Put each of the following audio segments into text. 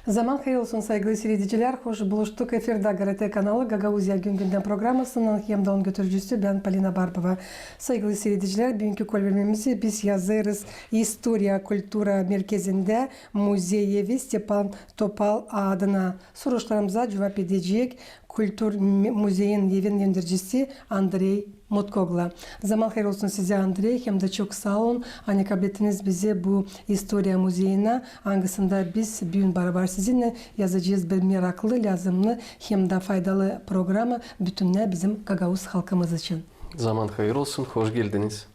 Zaman hayırlı olsun saygılı seyirciler. Hoş buluştuk. Efirde GRT kanalı Gagauzya Gün Gündem programısının hem de onun götürücüsü ben Polina Barbova. Saygılı seyirciler, bugünkü bölümümüzü biz yazarız. Historia Kultura Merkezi'nde Müzeyevi Stepan Topal adına soruşlarımıza cevap edecek Kültür Müzeyin evin yöneticisi Andrei Mutkoglu. Zaman hayırlı olsun size Andrei. Hem de çok sağ olun. Hani kabul ettiniz bizi bu Historia Müzeyi'ne. Hangisinde biz bugün beraber sizinle yazacağız bir meraklı, lazımlı hem de faydalı programı bütünle bizim Gagauz halkımız için. Zaman hayırlı olsun. Hoş geldiniz.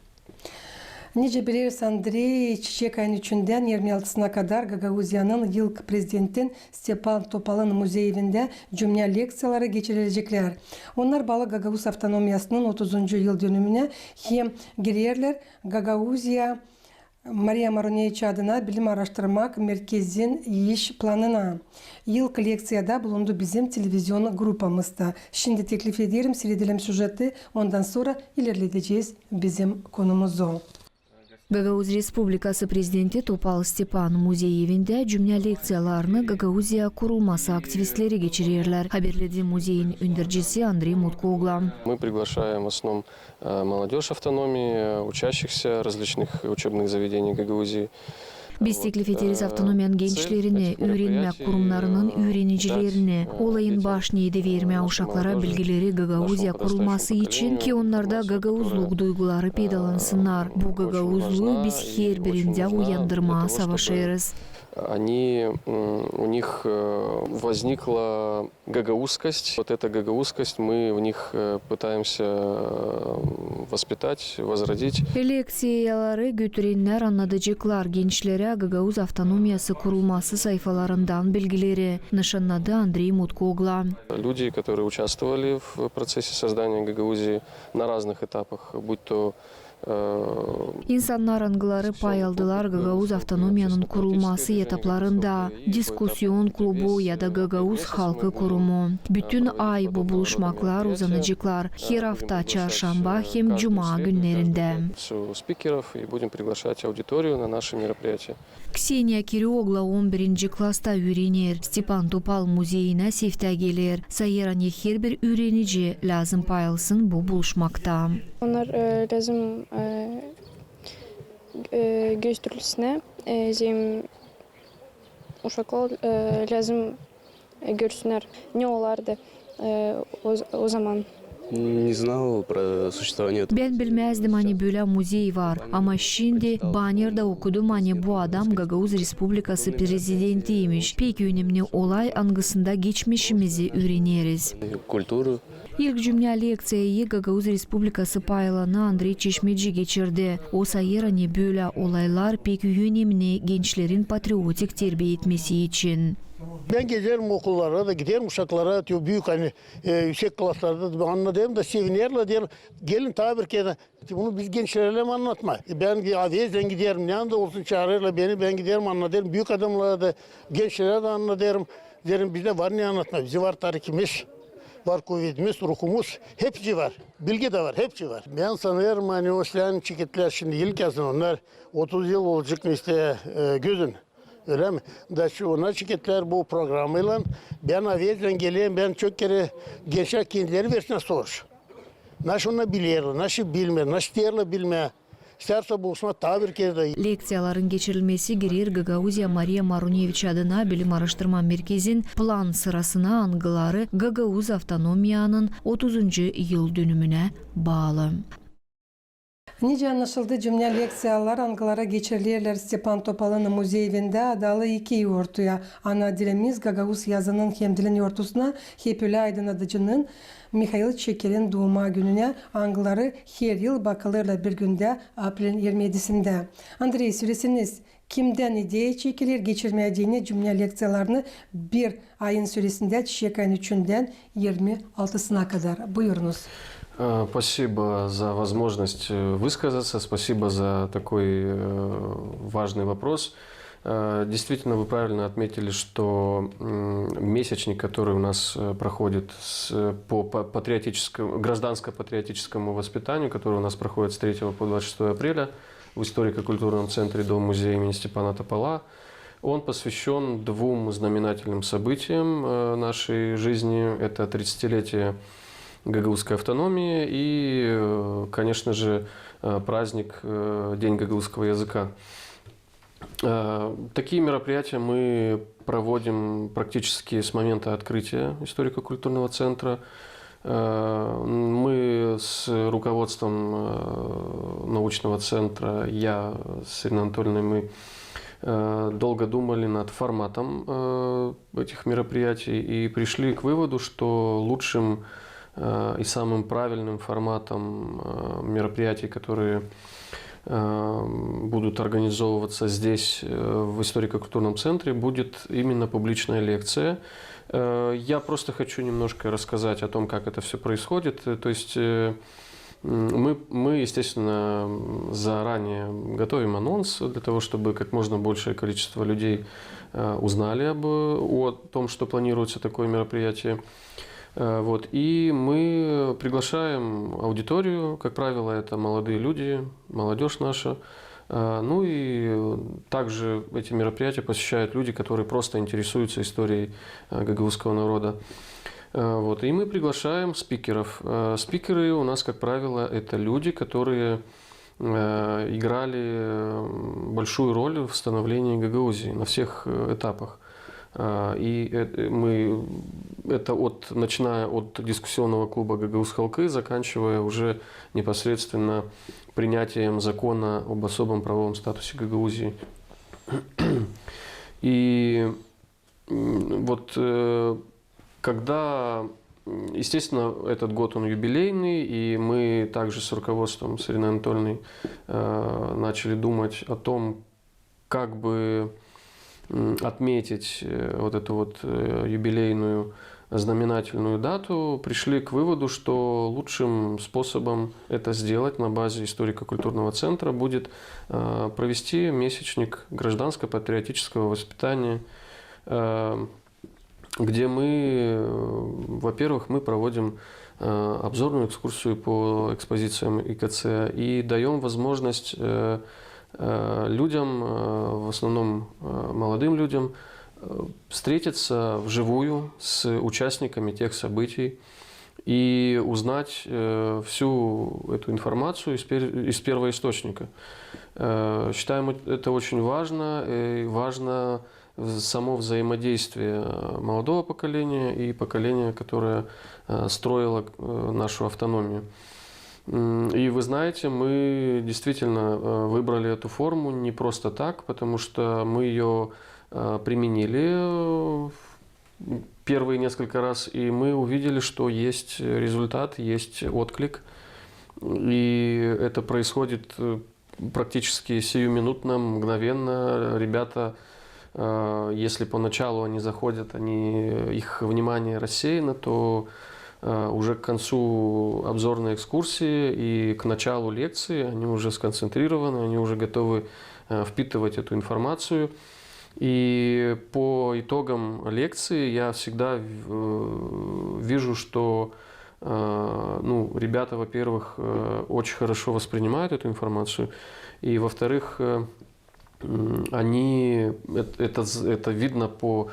Nice biliriz Andrei, Çiçek ayın 3'ünden 26'sına kadar Gagauzya'nın ilk prezidentin Stepan Topal'ın müzeyinde cümle leksiyaları geçirilecekler. Onlar bağlı Gagauz Avtonomiyası'nın 30. yıl dönümüne hem girerler Gagauzya Maria Maruneviç adına bilim araştırmak merkezin iş planına. İlk leksiyada bulundu bizim televizyon grupamızda. Şimdi teklif ederim, seyredelim sujeti, ondan sonra ilerleteceğiz bizim konumuzu. Gagauz Respublikası Prezidenti Topal Stepan Müzeyi'nde cümle leksiyalarını Gagauzya kurulması aktivistleri geçirirler. Haberledi müzeyin öndürücüsü Andrei Mutkoglu. Мы приглашаем в основном молодежь автономии, учащихся различных учебных заведений Гагаузии. Biz teklif ederiz avtonomiyanın gençlerini, öğrenme kurumlarının öğrenicilerini, olayın başını verme uşaklara bilgileri Gagauzya kurulması için ki onlarda Gagauzluk duyguları pedalansınlar. Bu Gagauzluğu biz her birinde uyandırmaya savaşırız. У них возникла гагаузскость. Вот эта гагаузскость мы в них пытаемся воспитать, возродить. Leksiyaları götürenler anlatacaklar gençlere Gagauz Avtonomiyası kurulması sayfalarından bilgileri, nişanladı Andrei Mutkoglu. Люди, которые участвовали в процессе создания Гагаузии на разных этапах, будь то İnsanlar angıları pay aldılar Gagauz Avtonomiyanın kurulması etaplarında, diskusyon klubu ya da Gagauz Halkı Kurumu. Bütün ay bu buluşmaklar uzanacaklar. Her hafta çarşamba hem cuma günlerinde. Kseniya Kirioglu 11. klasta öğrenir. Stepan Topal Müzeyi'ne sefte gelir. Sayırani her bir öğrenici lazım pay alsın bu buluşmakta. Onlar lazım gösterilsine zeyim uşaklar lazım görsünler ne olardı o zaman. Не знал про существование. Ben bilmezdim hani böyle müze var ama şimdi bannerda okudum hani bu adam Gagauz Respublikası prezidentiymiş. Pek önemli olay angısında geçmişimizi öğreniriz. Культуру. İlk cümle leksiyayı Gagauz Respublikası paylanı Andrei Çeşmeci geçirdi. O sayır hani böyle olaylar pek önemli gençlerin patriotik terbiye etmesi için. Ben gezerim okullara da giderim uşaklara diyor büyük hani yüksek klaslarda da anladım da sevinerler diyor gelin tabir ki bunu biz gençlerle mi anlatma. Ben aviyezen giderim ne anda olsun çağırırlar beni ben giderim anlatırım büyük adamlara da gençlere de anlatırım derim bizde var ne anlatma bizi var tarihimiz. Var kuvvetimiz, ruhumuz, hepsi var. Bilgi de var, hepsi var. Ben sanıyorum hani o silahın çeketler şimdi ilk yazın onlar 30 yıl olacak işte gözün. Öyle mi? Da şu ona çeketler bu programıyla ben aviyetten geleyim ben çok kere gençler kendileri versin soruş. Nasıl onu biliyorlar, nasıl bilmiyor, nasıl diyorlar bilmiyor. İsterse buluşma tabir kere. Leksiyaların geçirilmesi girer Gagauzya Maria Maruneviç adına Bilim Araştırma Merkezi'nin plan sırasına angıları Gagauz Avtonomiyanın 30. yıl dönümüne bağlı. Nice anlaşıldı cümle leksiyalar angılara geçirilirler Stepan Topal'ın müzeyinde adalı iki yortuya. Ana dilimiz Gagauz yazının hem dilin yortusuna hep öyle aydınlatıcının Mikhail Çeker'in doğuma gününe angıları her yıl bakılırlar bir günde April'in 27'sinde. Andrei süresiniz kimden ideya çekilir geçirmeyeceğini cümle leksiyalarını bir ayın süresinde Çiçek ayın 3'ünden 26'sına kadar. Buyurunuz. Спасибо за возможность высказаться, спасибо за такой важный вопрос. Действительно, вы правильно отметили, что месячник, который у нас проходит по гражданско-патриотическому воспитанию, который у нас проходит с 3 по 26 апреля в историко-культурном центре Дом-музея имени Степана Топала, Он посвящен двум знаменательным событиям нашей жизни. Это 30-летие гагаузской автономии и, конечно же, праздник День гагаузского языка. Такие мероприятия мы проводим практически с момента открытия историко-культурного центра. Мы с руководством научного центра, я с Ириной Анатольевной, мы долго думали над форматом этих мероприятий и пришли к выводу, что лучшим и самым правильным форматом мероприятий, которые будут организовываться здесь, в историко-культурном центре, будет именно публичная лекция. Я просто хочу немножко рассказать о том, как это все происходит. То есть мы, естественно, заранее готовим анонс для того, чтобы как можно большее количество людей узнали о том, что планируется такое мероприятие. Вот. И мы приглашаем аудиторию, как правило, это молодые люди, молодежь наша. Ну и также эти мероприятия посещают люди, которые просто интересуются историей гагаузского народа. Вот. И мы приглашаем спикеров. Спикеры у нас, как правило, это люди, которые играли большую роль в становлении Гагаузии на всех этапах. И это начиная от дискуссионного клуба «Гагаузская халкы», заканчивая уже непосредственно принятием закона об особом правовом статусе Гагаузии. И вот когда, естественно, этот год он юбилейный, и мы также с руководством, с Ириной Анатольевной, начали думать о том, как бы отметить вот эту вот юбилейную знаменательную дату, пришли к выводу, что лучшим способом это сделать на базе историко-культурного центра будет провести месячник гражданско-патриотического воспитания, где мы, во-первых, мы проводим обзорную экскурсию по экспозициям ИКЦ и даем возможность людям, в основном молодым людям, встретиться вживую с участниками тех событий и узнать всю эту информацию из первоисточника. Считаем это очень важно, и важно само взаимодействие молодого поколения и поколения, которое строило нашу автономию. И вы знаете, мы действительно выбрали эту форму не просто так, потому что мы ее применили первые несколько раз, и мы увидели, что есть результат, есть отклик. И это происходит практически сиюминутно, мгновенно. Ребята, если поначалу они заходят, их внимание рассеяно, то уже к концу обзорной экскурсии и к началу лекции они уже сконцентрированы, они уже готовы впитывать эту информацию. И по итогам лекции я всегда вижу, что ребята, во-первых, очень хорошо воспринимают эту информацию, и, во-вторых, это видно по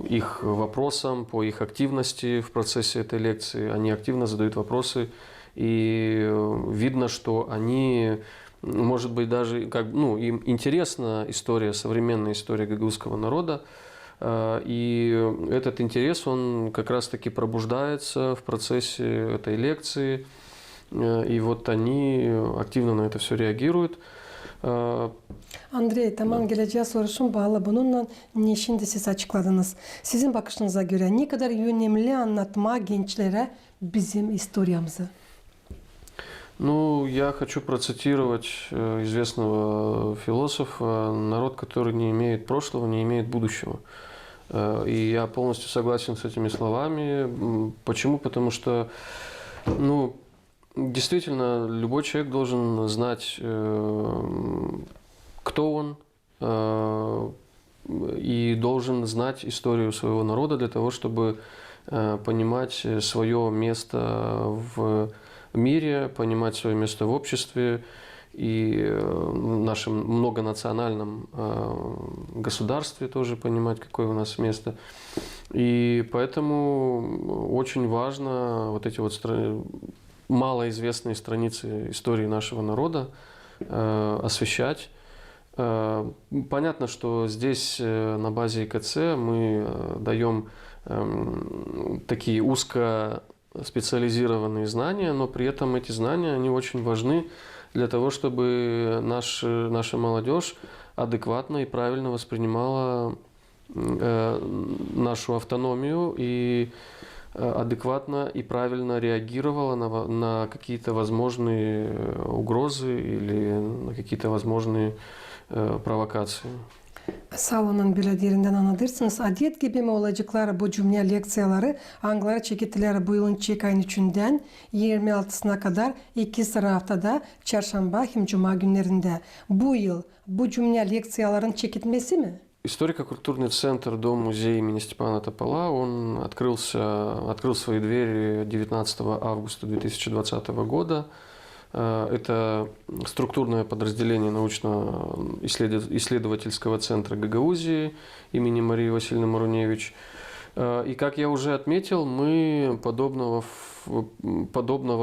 их вопросам, по их активности в процессе этой лекции. Они активно задают вопросы, и видно, что они, может быть, даже им интересна история, современная история гагаузского народа, и этот интерес, он как раз-таки пробуждается в процессе этой лекции, и вот они активно на это все реагируют. Андрей, tamam geleceğe soruşum bağlı. Bununla ne şimdi siz açıkladınız? Sizin bakışınıza göre ne kadar önemli anlatma gençlere bizim историямызı? Я хочу процитировать известного философа: народ, который не имеет прошлого, не имеет будущего. И я полностью согласен с этими словами. Почему? Потому что, действительно, любой человек должен знать, кто он, и должен знать историю своего народа для того, чтобы понимать свое место в мире, понимать свое место в обществе и в нашем многонациональном государстве тоже понимать, какое у нас место. И поэтому очень важно вот эти вот малоизвестные страницы истории нашего народа освещать. Понятно, что здесь на базе ИКЦ мы даем такие узкоспециализированные знания, но при этом эти знания, они очень важны для того, чтобы наша молодежь адекватно и правильно воспринимала нашу автономию и адекватно и правильно реагировала на какие-то возможные угрозы или на какие-то возможные провокации. Sağ olun biladerinden anladırсınız. Adiyet gibi mi olacaklar bu cümle leksiyaları Anglara çekitileri bu yılın çek ayın 3'ünden 26'sına kadar 2 sıra haftada çarşamba hem cuma günlerinde. Bu yıl bu cümle leksiyaların çekitmesi mi? Историко-культурный центр Дом-музей имени Степана Топола, он открыл свои двери 19 августа 2020 года. Это структурное подразделение научно-исследовательского центра Гагаузии имени Марии Васильевны Маруневич. И, как я уже отметил, мы подобного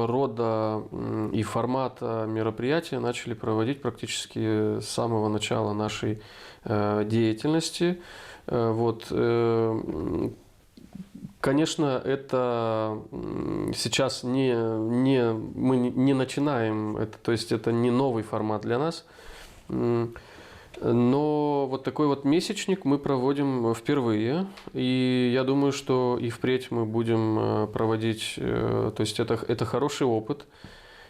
рода и формата мероприятия начали проводить практически с самого начала нашей деятельности. Вот. Конечно, это сейчас мы не начинаем, то есть это не новый формат для нас, но вот такой вот месячник мы проводим впервые, и я думаю, что и впредь мы будем проводить, то есть это хороший опыт,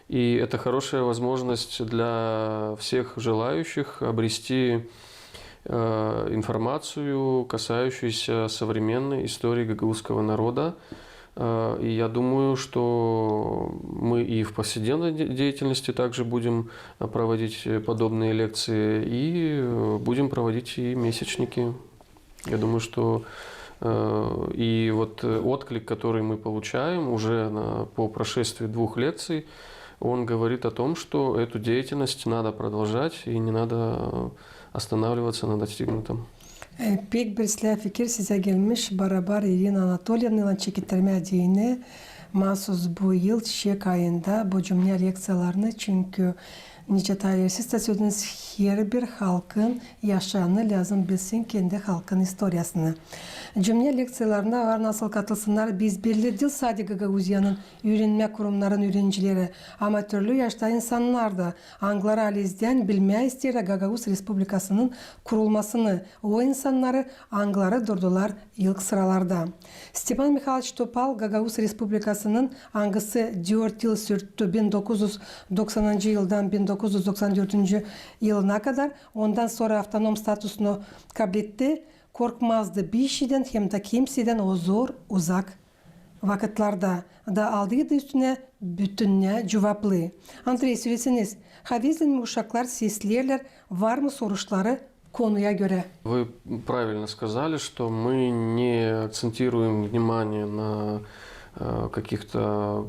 и это хорошая возможность для всех желающих обрести информацию, касающуюся современной истории гагаузского народа. И я думаю, что мы и в повседневной деятельности также будем проводить подобные лекции, и будем проводить и месячники. Я думаю, что и вот отклик, который мы получаем уже по прошествии 2 лекций, он говорит о том, что эту деятельность надо продолжать и не надо останавливаться на достигнутом. Pek bir silah fikir size gelmiş. Barabar Irina Anatolievna'nın çekittirme diyene mahsus bu yıl çiçek ayında bu cümle leksiyalarını çünkü nice tarihsiz de söylediğiniz her bir halkın yaşamını lazım bilsin kendi halkın historiasını. Cümle leksiyalarına var nasıl katılsınlar? Biz belli değil sadece Gagauziya'nın öğrenme kurumların öğrencileri, amatörlü yaşta insanlar da Anglara Aliz'den bilmeye ister Gagauz Respublikası'nın kurulmasını. O insanları Anglara durdular ilk sıralarda. Stepan Mikhailovich Topal Gagauz Respublikası'nın angısı 4 yıl sürdü 1990 yıldan 1994 yılına kadar. Ondan sonra avtonom statusunu kabul etti. Korkmazdı bir şeyden hem de kimseden o zor uzak vakitlarda da aldıydı üstüne bütününe cevaplı. Andrei söyleseniz, Haviz'in mi uşaklar seslerler var mı soruşları konuya göre? Вы правильно сказали, что мы не акцентируем внимание на каких-то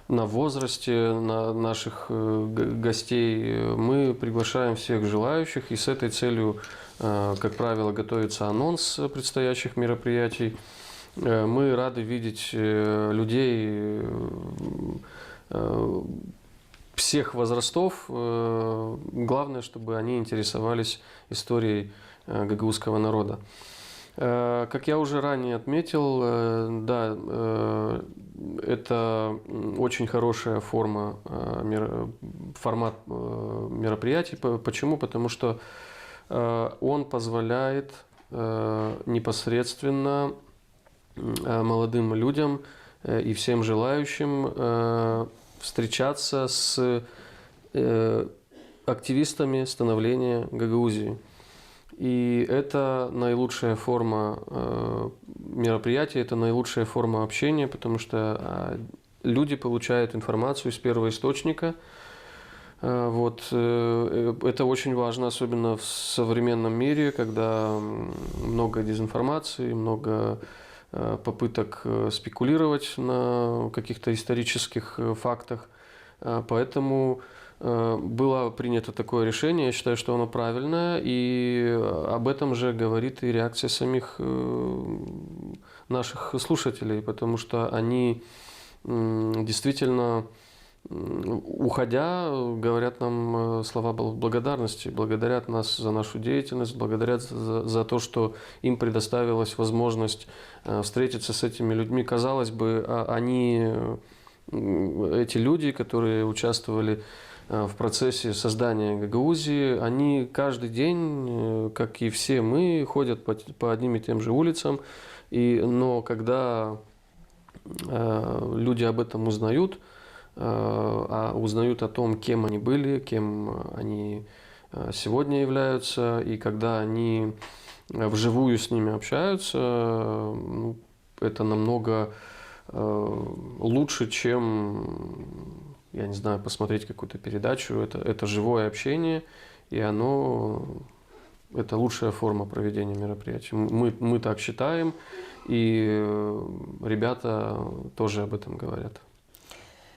на возрасте на наших гостей. Мы приглашаем всех желающих, и с этой целью, как правило, готовится анонс предстоящих мероприятий. Мы рады видеть людей всех возрастов. Главное, чтобы они интересовались историей гагаузского народа. Как я уже ранее отметил, да, это очень хорошая формат мероприятий. Почему? Потому что он позволяет непосредственно молодым людям и всем желающим встречаться с активистами становления Гагаузии. И это наилучшая форма мероприятия, это наилучшая форма общения, потому что люди получают информацию с первоисточника. Вот. Это очень важно, особенно в современном мире, когда много дезинформации, много попыток спекулировать на каких-то исторических фактах. Поэтому было принято такое решение, я считаю, что оно правильное, и об этом же говорит и реакция самих наших слушателей, потому что они действительно, уходя, говорят нам слова благодарности, благодарят нас за нашу деятельность, благодарят за то, что им предоставилась возможность встретиться с этими людьми. Казалось бы, они, эти люди, которые участвовали в процессе создания Гагаузии, они каждый день, как и все мы, ходят по одним и тем же улицам. Но когда люди об этом узнают, узнают о том, кем они были, кем они сегодня являются, и когда они вживую с ними общаются, это намного лучше, чем, я не знаю, посмотреть какую-то передачу. Это живое общение, и это лучшая форма проведения мероприятий. Мы так считаем, и ребята тоже об этом говорят.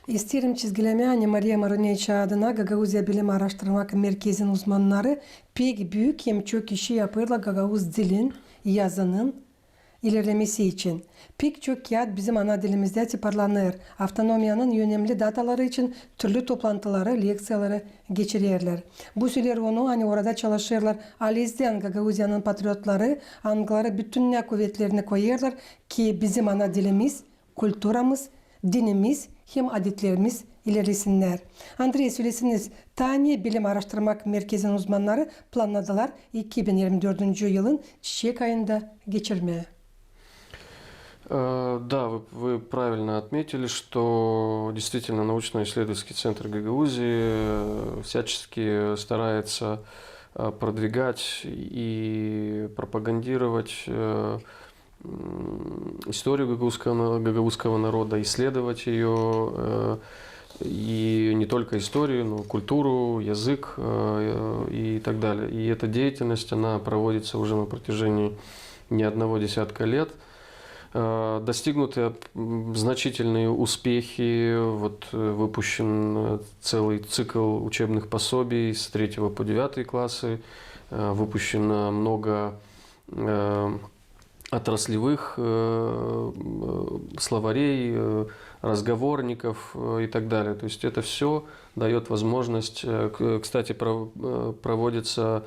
İsterim çizgileme Anne Maria Maroneyçi adına Gagauzya Bilim Araştırma Merkezi'nin uzmanları pek büyük hem çok işi yapıyorlar Gagavuz dilin, yazının ilerlemesi için. Pek çok kağıt bizim ana dilimizde tiparlanır. Avtonomiyanın önemli dataları için türlü toplantıları, leksiyaları geçirirler. Bu süreler onu orada çalışırlar. Alizden Gagavuzya'nın patriotları, angları bütün kuvvetlerini koyarlar ki bizim ana dilimiz, kültürümüz, dinimiz hem adetlerimiz ilerlesinler. Andrei söylesiniz, Tane Bilim Araştırma Merkezi'nin uzmanları planladılar 2024 yılın çiçek ayında geçirmeye. Да, вы правильно отметили, что действительно научно-исследовательский центр Гагаузии всячески старается продвигать и пропагандировать историю гагаузского народа, исследовать ее, и не только историю, но и культуру, язык и так далее. И эта деятельность, она проводится уже на протяжении не одного десятка лет. Достигнуты значительные успехи. Вот выпущен целый цикл учебных пособий с 3 по 9 классы. Выпущено много отраслевых словарей, разговорников и так далее. То есть это все дает возможность. Кстати, проводятся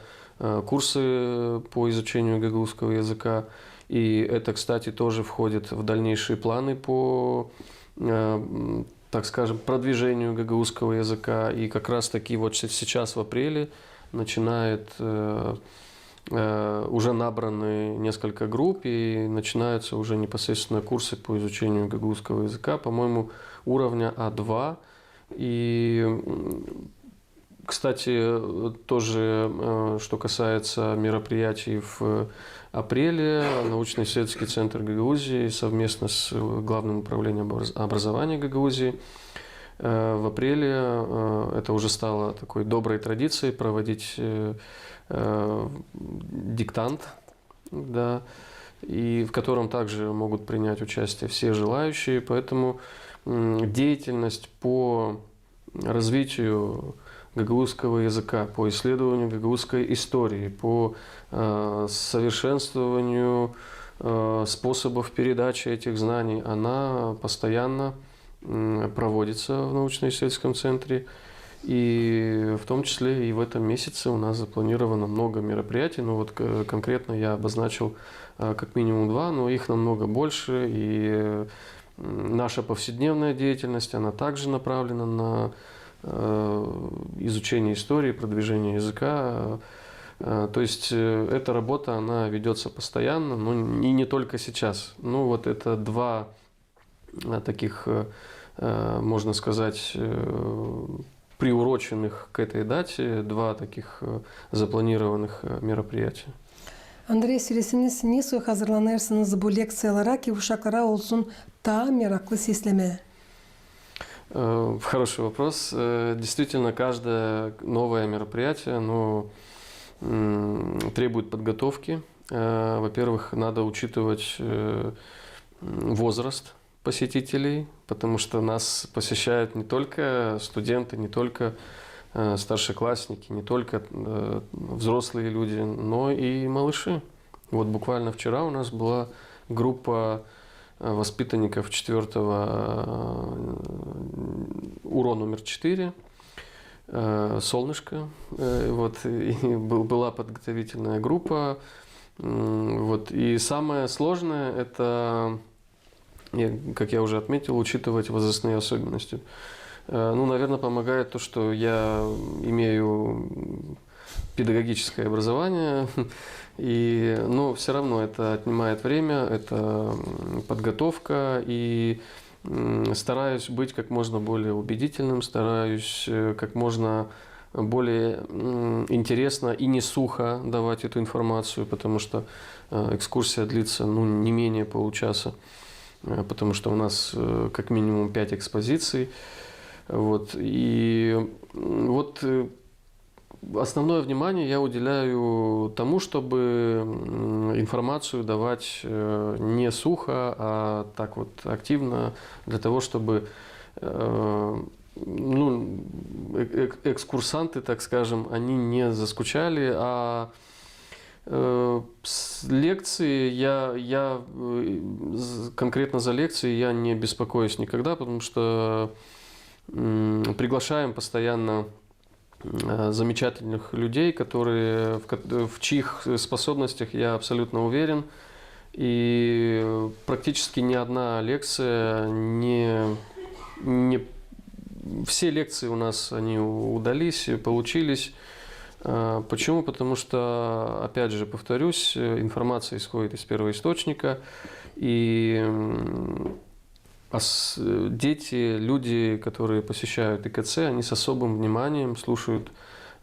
курсы по изучению гагаузского языка. И это, кстати, тоже входит в дальнейшие планы по, так скажем, продвижению гагаузского языка. И как раз-таки вот сейчас в апреле уже набраны несколько групп, и начинаются уже непосредственно курсы по изучению гагаузского языка, по-моему, уровня А2. И, кстати, тоже, что касается мероприятий в апреле, научно-исследовательский центр Гагаузии совместно с Главным управлением образования Гагаузии в апреле, это уже стало такой доброй традицией, проводить диктант, да, и в котором также могут принять участие все желающие. Поэтому деятельность по развитию гагаузского языка, по исследованию гагаузской истории, по совершенствованию способов передачи этих знаний, она постоянно проводится в научно-исследовательском центре. И в том числе и в этом месяце у нас запланировано много мероприятий. Но вот конкретно я обозначил как минимум 2, но их намного больше. И наша повседневная деятельность, она также направлена на изучение истории, продвижение языка. То есть эта работа, она ведется постоянно, но и не только сейчас. Ну вот это 2 таких, можно сказать, приуроченных к этой дате, 2 таких запланированных мероприятия. Andrei söylesiniz, nasıl hazırlanırsınız bu leksiyalara ki uşaklara olsun daha meraklı seslemeye? Хороший вопрос. Действительно, каждое новое мероприятие, оно требует подготовки. Во-первых, надо учитывать возраст посетителей, потому что нас посещают не только студенты, не только старшеклассники, не только взрослые люди, но и малыши. Вот буквально вчера у нас была группа воспитанников 4-го УРО номер 4, «Солнышко». Вот, и была подготовительная группа. Вот, и самое сложное – это, как я уже отметил, учитывать возрастные особенности. Ну, наверное, помогает то, что я имею педагогическое образование, но все равно это отнимает время, это подготовка, и стараюсь быть как можно более убедительным, стараюсь как можно более интересно и не сухо давать эту информацию, потому что экскурсия длится не менее получаса, потому что у нас как минимум 5 экспозиций. Вот. И вот основное внимание я уделяю тому, чтобы информацию давать не сухо, а так вот активно, для того, чтобы экскурсанты, так скажем, они не заскучали, а с лекции я конкретно за лекции я не беспокоюсь никогда, потому что приглашаем постоянно замечательных людей, в чьих способностях я абсолютно уверен. И практически ни одна лекция все лекции у нас они удались, получились. Почему? Потому что, опять же, повторюсь, информация исходит из первоисточника, и дети, люди, которые посещают ИКЦ, они с особым вниманием слушают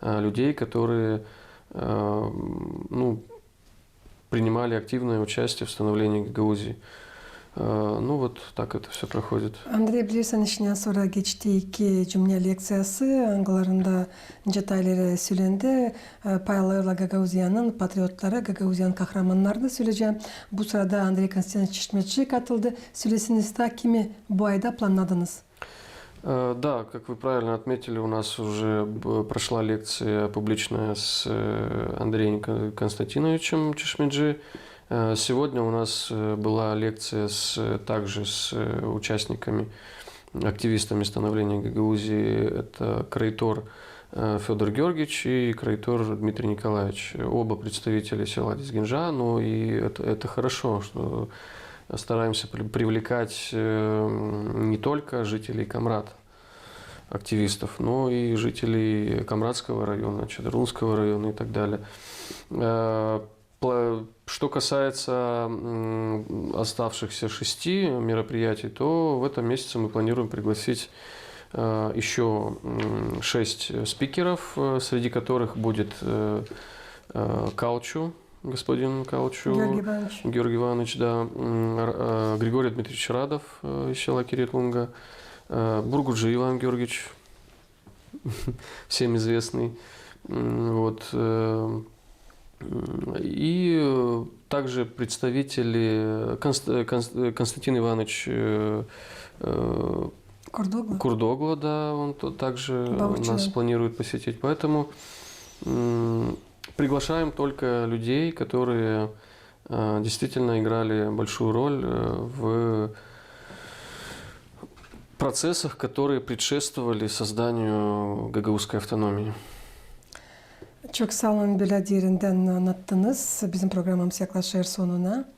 людей, которые принимали активное участие в становлении Гагаузии. Ну вот так это все проходит. Андрей, bilirsen işinden sonra geçti 2 cümle leksiyası. Angalarında detayları söylendi. Paylarla Gagauzya'nın patriotları, Gagauzyan kahramanlarını söyleyeceğim. Bu sırada Andrei Konstantinovich Çeşmetçi katıldı. Söylesiniz de kimi bu ayda planladınız? Да, как вы правильно отметили, у нас уже прошла лекция публичная с Андреем Константиновичем Чешмеджи. Сегодня у нас была лекция также с участниками, активистами становления Гагаузии. Это краитор Федор Георгиевич и краитор Дмитрий Николаевич. Оба представители села Дизгинжа, но и это хорошо, что стараемся привлекать не только жителей Камрад, активистов, но и жителей Камрадского района, Чадырунского района и так далее. Что касается оставшихся 6 мероприятий, то в этом месяце мы планируем пригласить еще 6 спикеров, среди которых будет Калчу, господин Калчу, Георгий Иванович, да, Григорий Дмитриевич Радов из села Киретлунга, Бургуджи Иван Георгиевич, всем известный, вот. И также представители Константин Иванович Курдогла, да, он также нас планирует посетить. Поэтому приглашаем только людей, которые действительно играли большую роль в процессах, которые предшествовали созданию гагаузской автономии. Çok sağ olun, böyle derinden anlattınız. Bizim programımız yaklaşır sonuna.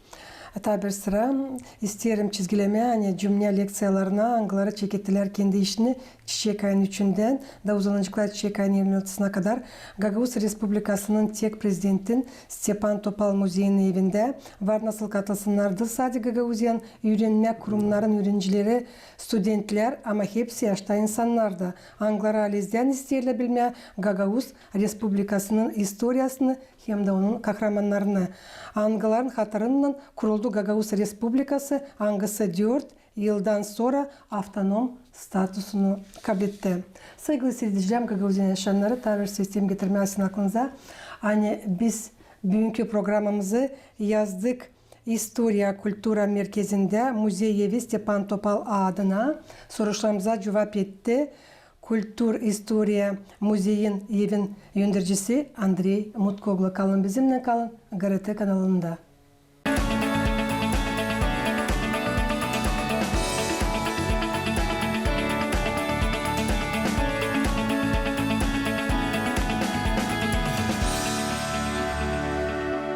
Hatta bir sıra isterim çizgileme, hani cümle leksiyalarına angaları çekettiler kendi işini Çiçek ayının 3'ünden da uzanıcıklar Çiçek ayının 26'sına kadar Gagauz Respublikası'nın tek prezidentin Stepan Topal Müziği'nin evinde var. Nasıl katılsınlardı? Sadece Gagauzyan öğrenme kurumların öğrencileri, studentler ama hepsi yaşta insanlardı. Angaları alizden isterler bilmeye Gagauz Respublikası'nın historiasını hem de onun kahramanlarını. Angaların hatırından kuruldu Gagauz Respublikası. Angası 4 yıldan sonra avtonom statusunu kabul etti. Saygılı seyircilerim, Gagauzyan yaşayanları tabi sistem getirmesin aklınıza. Hani biz bugünkü programımızı yazdık İstoria Kultura Merkezi'nde Müzeyevi Stepan Topal adına soruşlarımıza cevap etti. Kultur Historia Muzeyin evin yöndürücüsü Andrei Mutkoglu. Kalın bizimle kalın GRT kanalında.